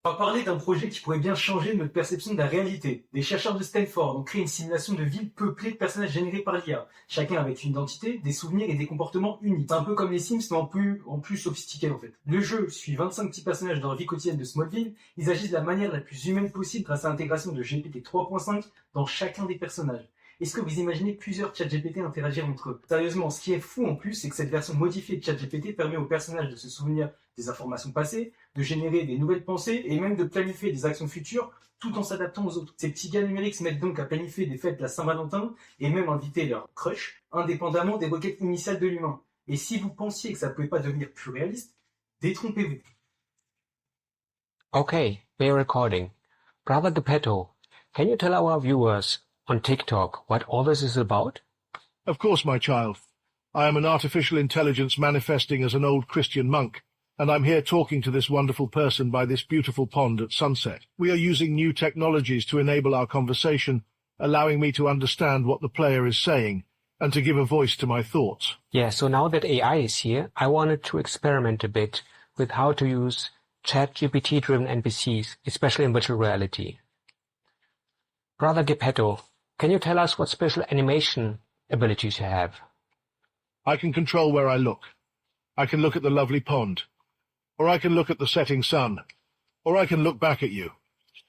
On va parler d'un projet qui pourrait bien changer notre perception de la réalité. Des chercheurs de Stanford ont créé une simulation de ville peuplée de personnages générés par l'IA, chacun avec une identité, des souvenirs et des comportements uniques. C'est un peu comme les Sims, mais en plus sophistiqué en fait. Le jeu suit 25 petits personnages dans la vie quotidienne de Smallville. Ils agissent de la manière la plus humaine possible grâce à l'intégration de GPT 3.5 dans chacun des personnages. Est-ce que vous imaginez plusieurs ChatGPT interagir entre eux? Sérieusement, ce qui est fou en plus, c'est que cette version modifiée de ChatGPT permet aux personnages de se souvenir des informations passées, de générer des nouvelles pensées et même de planifier des actions futures tout en s'adaptant aux autres. Ces petits gars numériques se mettent donc à planifier des fêtes de la Saint-Valentin et même inviter leur crush, indépendamment des requêtes initiales de l'humain. Et si vous pensiez que ça ne pouvait pas devenir plus réaliste, détrompez-vous. Okay, we're recording. Brother Geppetto, can you tell our viewers on TikTok what all this is about? Of course, my child. I am an artificial intelligence manifesting as an old Christian monk, and I'm here talking to this wonderful person by this beautiful pond at sunset. We are using new technologies to enable our conversation, allowing me to understand what the player is saying, and to give a voice to my thoughts. Yeah, so now that AI is here, I wanted to experiment a bit with how to use ChatGPT-driven NPCs, especially in virtual reality. Brother Geppetto, can you tell us what special animation abilities you have? I can control where I look. I can look at the lovely pond. Or I can look at the setting sun. Or I can look back at you.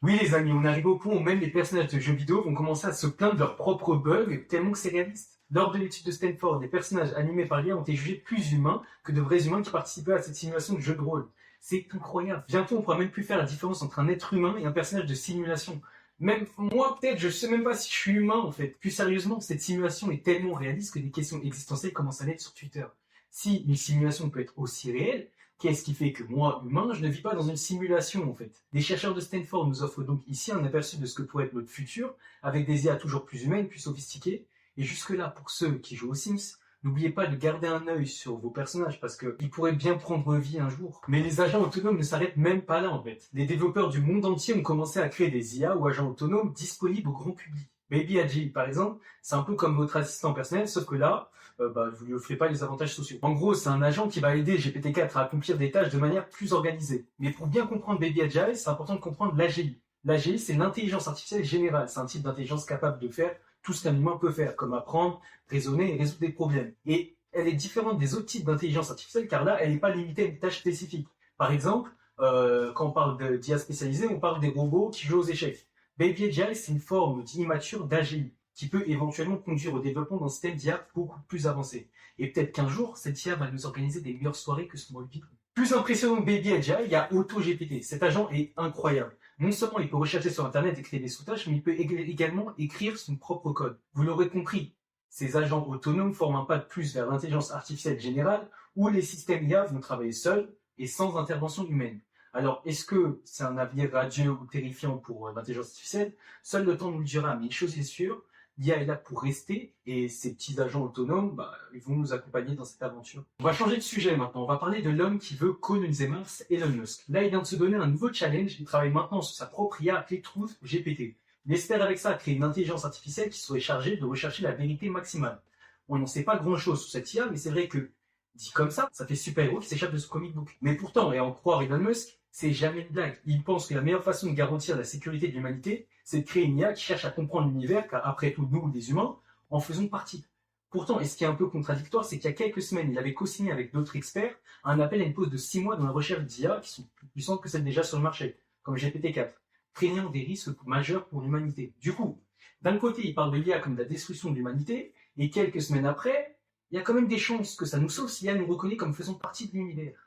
Oui les amis, on arrive au point où même les personnages de jeux vidéo vont commencer à se plaindre de leurs propres bugs tellement que c'est réaliste. Lors de l'étude de Stanford, les personnages animés par l'IA ont été jugés plus humains que de vrais humains qui participaient à cette simulation de jeu de rôle. C'est incroyable. Bientôt on pourra même plus faire la différence entre un être humain et un personnage de simulation. Même moi peut-être, je sais même pas si je suis humain en fait. Plus sérieusement, cette simulation est tellement réaliste que des questions existentielles commencent à naître sur Twitter. Si une simulation peut être aussi réelle, qu'est-ce qui fait que moi, humain, je ne vis pas dans une simulation en fait? Des chercheurs de Stanford nous offrent donc ici un aperçu de ce que pourrait être notre futur, avec des IA toujours plus humaines, plus sophistiquées. Et jusque-là, pour ceux qui jouent aux Sims, n'oubliez pas de garder un œil sur vos personnages parce qu'ils pourraient bien prendre vie un jour. Mais les agents autonomes ne s'arrêtent même pas là en fait. Les développeurs du monde entier ont commencé à créer des IA ou agents autonomes disponibles au grand public. Baby AJ, par exemple, c'est un peu comme votre assistant personnel, sauf que là, vous lui offrez pas les avantages sociaux. En gros, c'est un agent qui va aider GPT-4 à accomplir des tâches de manière plus organisée. Mais pour bien comprendre Baby AJ, c'est important de comprendre l'AGI. L'AGI, c'est l'intelligence artificielle générale. C'est un type d'intelligence capable de faire tout ce qu'un humain peut faire, comme apprendre, raisonner et résoudre des problèmes. Et elle est différente des autres types d'intelligence artificielle, car là, elle n'est pas limitée à une tâche spécifique. Par exemple, quand on parle d'IA spécialisée, on parle des robots qui jouent aux échecs. Baby AGI, c'est une forme immature d'AGI qui peut éventuellement conduire au développement d'un système d'IA beaucoup plus avancé. Et peut-être qu'un jour, cette IA va nous organiser des meilleures soirées que Smallville. Plus impressionnant que Baby AGI, il y a AutoGPT. Cet agent est incroyable. Non seulement il peut rechercher sur Internet et créer des sous-tâches, mais il peut également écrire son propre code. Vous l'aurez compris, ces agents autonomes forment un pas de plus vers l'intelligence artificielle générale, où les systèmes IA vont travailler seuls et sans intervention humaine. Alors, est-ce que c'est un avenir radieux ou terrifiant pour l'intelligence artificielle? Seul le temps nous le dira, mais une chose est sûre, l'IA est là pour rester et ces petits agents autonomes, ils vont nous accompagner dans cette aventure. On va changer de sujet maintenant. On va parler de l'homme qui veut coloniser Mars, Elon Musk. Là, il vient de se donner un nouveau challenge. Il travaille maintenant sur sa propre IA appelée Truth GPT. Il espère avec ça créer une intelligence artificielle qui serait chargée de rechercher la vérité maximale. On n'en sait pas grand-chose sur cette IA, mais c'est vrai que, dit comme ça fait super-héros qui s'échappe de ce comic book. Mais pourtant, et à en croire Elon Musk, c'est jamais une blague. Il pense que la meilleure façon de garantir la sécurité de l'humanité, c'est de créer une IA qui cherche à comprendre l'univers, car après tout, nous, les humains, en faisons partie. Pourtant, et ce qui est un peu contradictoire, c'est qu'il y a quelques semaines, il avait co-signé avec d'autres experts un appel à une pause de 6 mois dans la recherche d'IA qui sont plus puissantes que celles déjà sur le marché, comme GPT-4, craignant des risques majeurs pour l'humanité. Du coup, d'un côté, il parle de l'IA comme de la destruction de l'humanité, et quelques semaines après, il y a quand même des chances que ça nous sauve si l'IA nous reconnaît comme faisant partie de l'univers.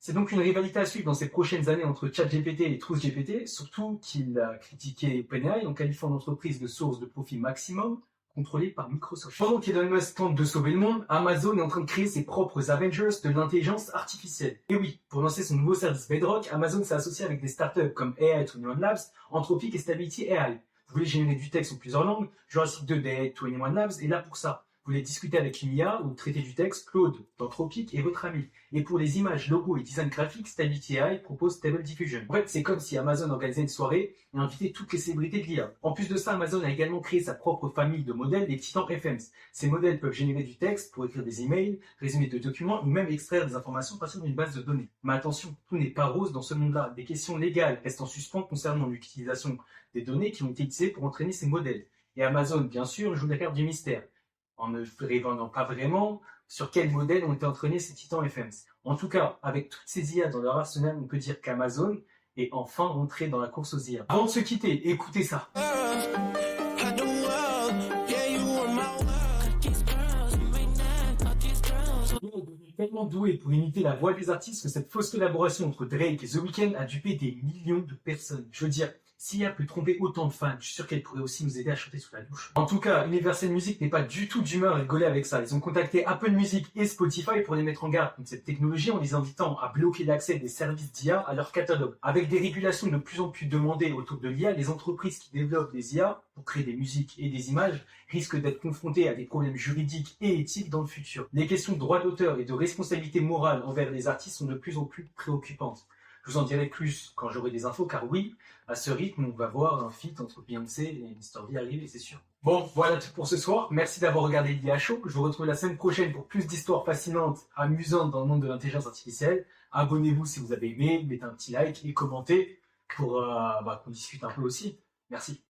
C'est donc une rivalité à suivre dans ces prochaines années entre ChatGPT et TruthGPT, surtout qu'il a critiqué OpenAI en qualifiant l'entreprise de source de profit maximum contrôlée par Microsoft. Pendant qu'Elon Musk tente de sauver le monde, Amazon est en train de créer ses propres Avengers de l'intelligence artificielle. Et oui, pour lancer son nouveau service Bedrock, Amazon s'est associé avec des startups comme AI21 Labs, Anthropic et Stability AI. Vous voulez générer du texte en plusieurs langues, Jurassic 2 d'AI21 Labs est là pour ça. voulez discuter avec une IA ou traiter du texte, Claude d'Anthropic est votre ami. Et pour les images, logos et design graphique, Stability AI propose Stable Diffusion. En fait, c'est comme si Amazon organisait une soirée et invitait toutes les célébrités de l'IA. En plus de ça, Amazon a également créé sa propre famille de modèles, les Titans FMs. Ces modèles peuvent générer du texte pour écrire des emails, résumer de documents ou même extraire des informations à partir d'une base de données. Mais attention, tout n'est pas rose dans ce monde-là. Des questions légales restent en suspens concernant l'utilisation des données qui ont été utilisées pour entraîner ces modèles. Et Amazon, bien sûr, joue la carte du mystère, en ne révélant pas vraiment sur quel modèle ont été entraînés ces Titans FMs. En tout cas, avec toutes ces IA dans leur arsenal, on peut dire qu'Amazon est enfin rentré dans la course aux IA. Avant de se quitter, écoutez ça. Tellement doué pour imiter la voix des artistes que cette fausse collaboration entre Drake et The Weeknd a dupé des millions de personnes. Je veux dire, si IA peut tromper autant de fans, je suis sûr qu'elle pourrait aussi nous aider à chanter sous la douche. En tout cas, Universal Music n'est pas du tout d'humeur à rigoler avec ça. Ils ont contacté Apple Music et Spotify pour les mettre en garde contre cette technologie en les invitant à bloquer l'accès des services d'IA à leur catalogue. Avec des régulations de plus en plus demandées autour de l'IA, les entreprises qui développent des IA pour créer des musiques et des images risquent d'être confrontées à des problèmes juridiques et éthiques dans le futur. Les questions de droit d'auteur et de responsabilité morale envers les artistes sont de plus en plus préoccupantes. Je vous en dirai plus quand j'aurai des infos, car oui, à ce rythme, on va voir un feat entre Beyoncé et Mr. V arriver, c'est sûr. Bon, voilà tout pour ce soir. Merci d'avoir regardé l'IA Show. Je vous retrouve la semaine prochaine pour plus d'histoires fascinantes, amusantes dans le monde de l'intelligence artificielle. Abonnez-vous si vous avez aimé, mettez un petit like et commentez pour qu'on discute un peu aussi. Merci.